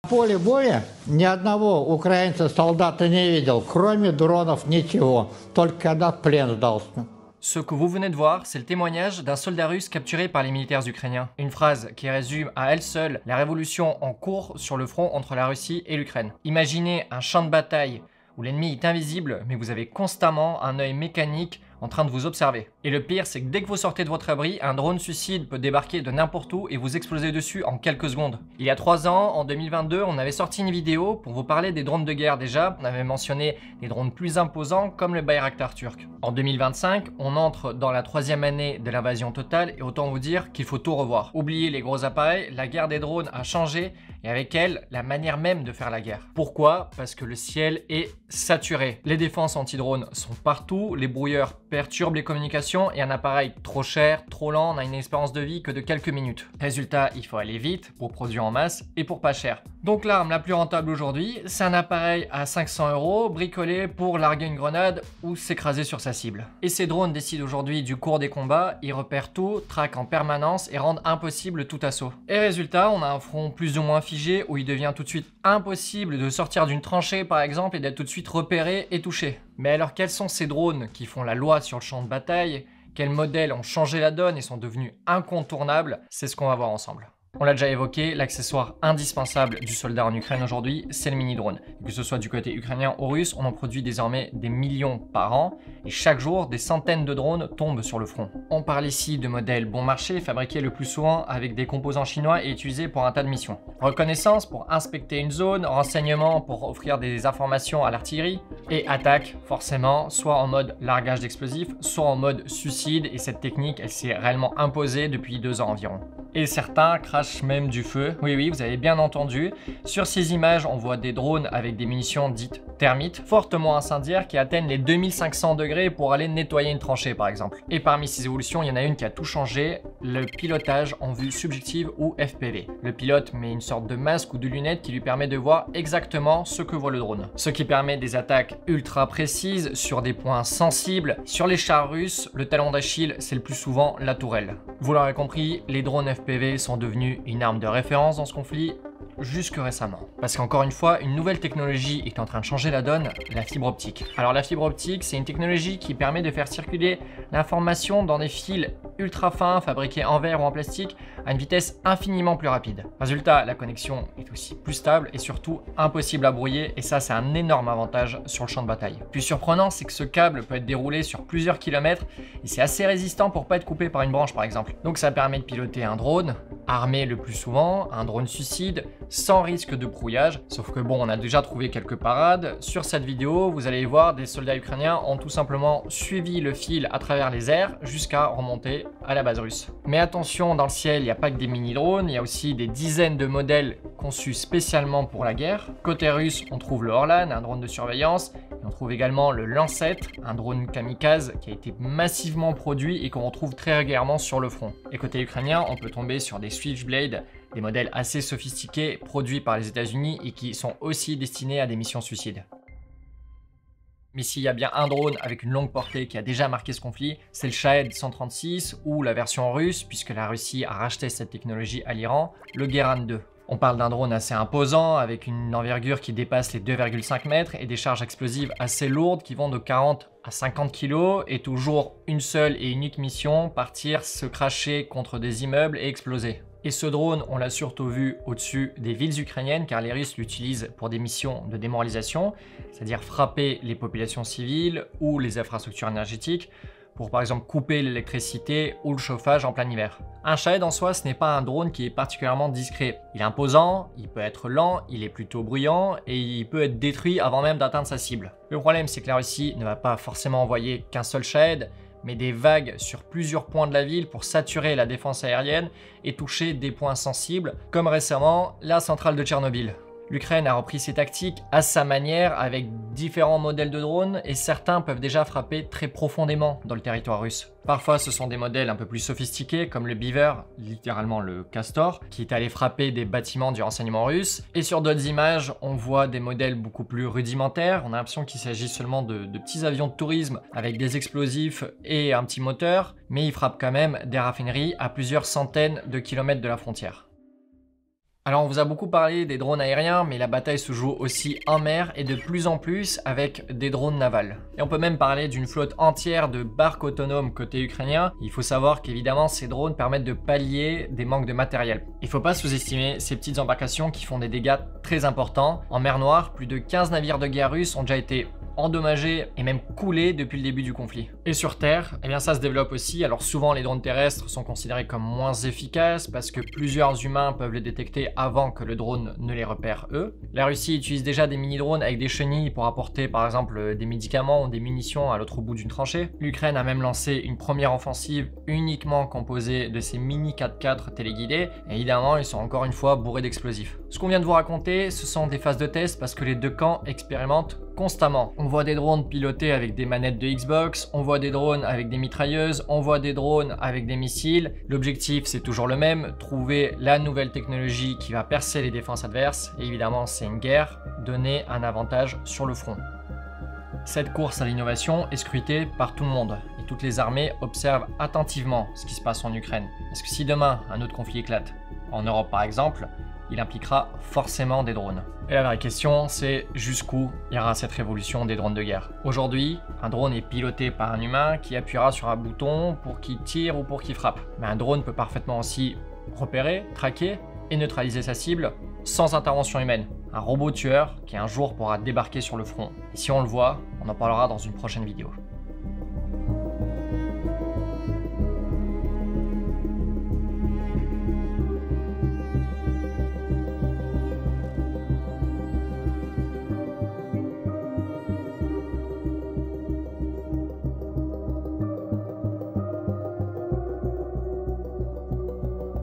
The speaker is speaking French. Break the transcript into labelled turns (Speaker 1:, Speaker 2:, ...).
Speaker 1: Поле боя ни одного украинца солдата не видел, кроме дронов ничего, только когда в плен сдался.
Speaker 2: Ce que vous venez de voir, c'est le témoignage d'un soldat russe capturé par les militaires ukrainiens. Une phrase qui résume à elle seule la révolution en cours sur le front entre la Russie et l'Ukraine. Imaginez un champ de bataille où l'ennemi est invisible, mais vous avez constamment un œil mécanique en train de vous observer. Et le pire, c'est que dès que vous sortez de votre abri, un drone suicide peut débarquer de n'importe où et vous exploser dessus en quelques secondes. Il y a 3 ans, en 2022, on avait sorti une vidéo pour vous parler des drones de guerre déjà. On avait mentionné des drones plus imposants comme le Bayraktar turc. En 2025, on entre dans la 3e année de l'invasion totale et autant vous dire qu'il faut tout revoir. Oubliez les gros appareils, la guerre des drones a changé et avec elle, la manière même de faire la guerre. Pourquoi? Parce que le ciel est saturé. Les défenses anti-drones sont partout, les brouilleurs perturbent les communications et un appareil trop cher, trop lent n'a une espérance de vie que de quelques minutes. Résultat, il faut aller vite pour produire en masse et pour pas cher. Donc l'arme la plus rentable aujourd'hui, c'est un appareil à 500 € bricolé pour larguer une grenade ou s'écraser sur sa cible. Et ces drones décident aujourd'hui du cours des combats, ils repèrent tout, traquent en permanence et rendent impossible tout assaut. Et résultat, on a un front plus ou moins figé où il devient tout de suite impossible de sortir d'une tranchée par exemple et d'être tout de suite repéré et touché. Mais alors quels sont ces drones qui font la loi sur le champ de bataille? Quels modèles ont changé la donne et sont devenus incontournables? C'est ce qu'on va voir ensemble. On l'a déjà évoqué, l'accessoire indispensable du soldat en Ukraine aujourd'hui, c'est le mini-drone. Que ce soit du côté ukrainien ou russe, on en produit désormais des millions par an et chaque jour, des centaines de drones tombent sur le front. On parle ici de modèles bon marché, fabriqués le plus souvent avec des composants chinois et utilisés pour un tas de missions. Reconnaissance pour inspecter une zone, renseignement pour offrir des informations à l'artillerie et attaque forcément, soit en mode largage d'explosifs, soit en mode suicide et cette technique, elle s'est réellement imposée depuis 2 ans environ. Et certains crachent même du feu. Oui, vous avez bien entendu. Sur ces images, on voit des drones avec des munitions dites thermites, fortement incendiaires qui atteignent les 2500 degrés pour aller nettoyer une tranchée par exemple. Et parmi ces évolutions, il y en a une qui a tout changé, le pilotage en vue subjective ou FPV. Le pilote met une sorte de masque ou de lunettes qui lui permet de voir exactement ce que voit le drone. Ce qui permet des attaques ultra précises sur des points sensibles. Sur les chars russes, le talon d'Achille, c'est le plus souvent la tourelle. Vous l'aurez compris, les drones FPV sont devenus une arme de référence dans ce conflit jusque récemment. Parce qu'encore une fois, une nouvelle technologie est en train de changer la donne, la fibre optique. Alors la fibre optique, c'est une technologie qui permet de faire circuler l'information dans des fils ultra fins fabriqués en verre ou en plastique à une vitesse infiniment plus rapide. Résultat, la connexion est aussi plus stable et surtout impossible à brouiller et ça c'est un énorme avantage sur le champ de bataille. Plus surprenant, c'est que ce câble peut être déroulé sur plusieurs kilomètres et c'est assez résistant pour pas être coupé par une branche par exemple. Donc ça permet de piloter un drone, armé le plus souvent, un drone suicide, sans risque de brouillage. Sauf que bon, on a déjà trouvé quelques parades. Sur cette vidéo, vous allez voir, des soldats ukrainiens ont tout simplement suivi le fil à travers les airs jusqu'à remonter à la base russe. Mais attention, dans le ciel, il n'y a pas que des mini-drones, il y a aussi des dizaines de modèles conçus spécialement pour la guerre. Côté russe, on trouve le Orlan, un drone de surveillance, et on trouve également le Lancet, un drone kamikaze qui a été massivement produit et qu'on retrouve très régulièrement sur le front. Et côté ukrainien, on peut tomber sur des Switchblade, des modèles assez sophistiqués produits par les États-Unis et qui sont aussi destinés à des missions suicides. Mais s'il y a bien un drone avec une longue portée qui a déjà marqué ce conflit, c'est le Shahed 136 ou la version russe, puisque la Russie a racheté cette technologie à l'Iran, le Geran 2. On parle d'un drone assez imposant, avec une envergure qui dépasse les 2,5 mètres et des charges explosives assez lourdes qui vont de 40 à 50 kg et toujours une seule et unique mission, partir se cracher contre des immeubles et exploser. Et ce drone, on l'a surtout vu au-dessus des villes ukrainiennes car les Russes l'utilisent pour des missions de démoralisation, c'est-à-dire frapper les populations civiles ou les infrastructures énergétiques pour par exemple couper l'électricité ou le chauffage en plein hiver. Un Shahed en soi, ce n'est pas un drone qui est particulièrement discret. Il est imposant, il peut être lent, il est plutôt bruyant et il peut être détruit avant même d'atteindre sa cible. Le problème, c'est que la Russie ne va pas forcément envoyer qu'un seul Shahed, mais des vagues sur plusieurs points de la ville pour saturer la défense aérienne et toucher des points sensibles, comme récemment la centrale de Tchernobyl. L'Ukraine a repris ses tactiques à sa manière avec différents modèles de drones et certains peuvent déjà frapper très profondément dans le territoire russe. Parfois ce sont des modèles un peu plus sophistiqués comme le Beaver, littéralement le castor, qui est allé frapper des bâtiments du renseignement russe. Et sur d'autres images, on voit des modèles beaucoup plus rudimentaires. On a l'impression qu'il s'agit seulement de petits avions de tourisme avec des explosifs et un petit moteur, mais ils frappent quand même des raffineries à plusieurs centaines de kilomètres de la frontière. Alors on vous a beaucoup parlé des drones aériens, mais la bataille se joue aussi en mer et de plus en plus avec des drones navals. Et on peut même parler d'une flotte entière de barques autonomes côté ukrainien. Il faut savoir qu'évidemment ces drones permettent de pallier des manques de matériel. Il ne faut pas sous-estimer ces petites embarcations qui font des dégâts très importants. En mer Noire, plus de 15 navires de guerre russes ont déjà été endommagés et même coulés depuis le début du conflit. Et sur Terre, eh bien ça se développe aussi. Alors souvent les drones terrestres sont considérés comme moins efficaces parce que plusieurs humains peuvent les détecter avant que le drone ne les repère eux. La Russie utilise déjà des mini-drones avec des chenilles pour apporter par exemple des médicaments ou des munitions à l'autre bout d'une tranchée. L'Ukraine a même lancé une première offensive uniquement composée de ces mini 4x4 téléguidés. Et évidemment, ils sont encore une fois bourrés d'explosifs. Ce qu'on vient de vous raconter, ce sont des phases de test parce que les deux camps expérimentent constamment. On voit des drones pilotés avec des manettes de Xbox, on voit des drones avec des mitrailleuses, on voit des drones avec des missiles. L'objectif c'est toujours le même, trouver la nouvelle technologie qui va percer les défenses adverses. Et évidemment c'est une guerre, donner un avantage sur le front. Cette course à l'innovation est scrutée par tout le monde et toutes les armées observent attentivement ce qui se passe en Ukraine. Parce que si demain un autre conflit éclate, en Europe par exemple, il impliquera forcément des drones. Et la vraie question, c'est jusqu'où ira cette révolution des drones de guerre. Aujourd'hui, un drone est piloté par un humain qui appuiera sur un bouton pour qu'il tire ou pour qu'il frappe. Mais un drone peut parfaitement aussi repérer, traquer et neutraliser sa cible sans intervention humaine. Un robot tueur qui un jour pourra débarquer sur le front. Et si on le voit, on en parlera dans une prochaine vidéo.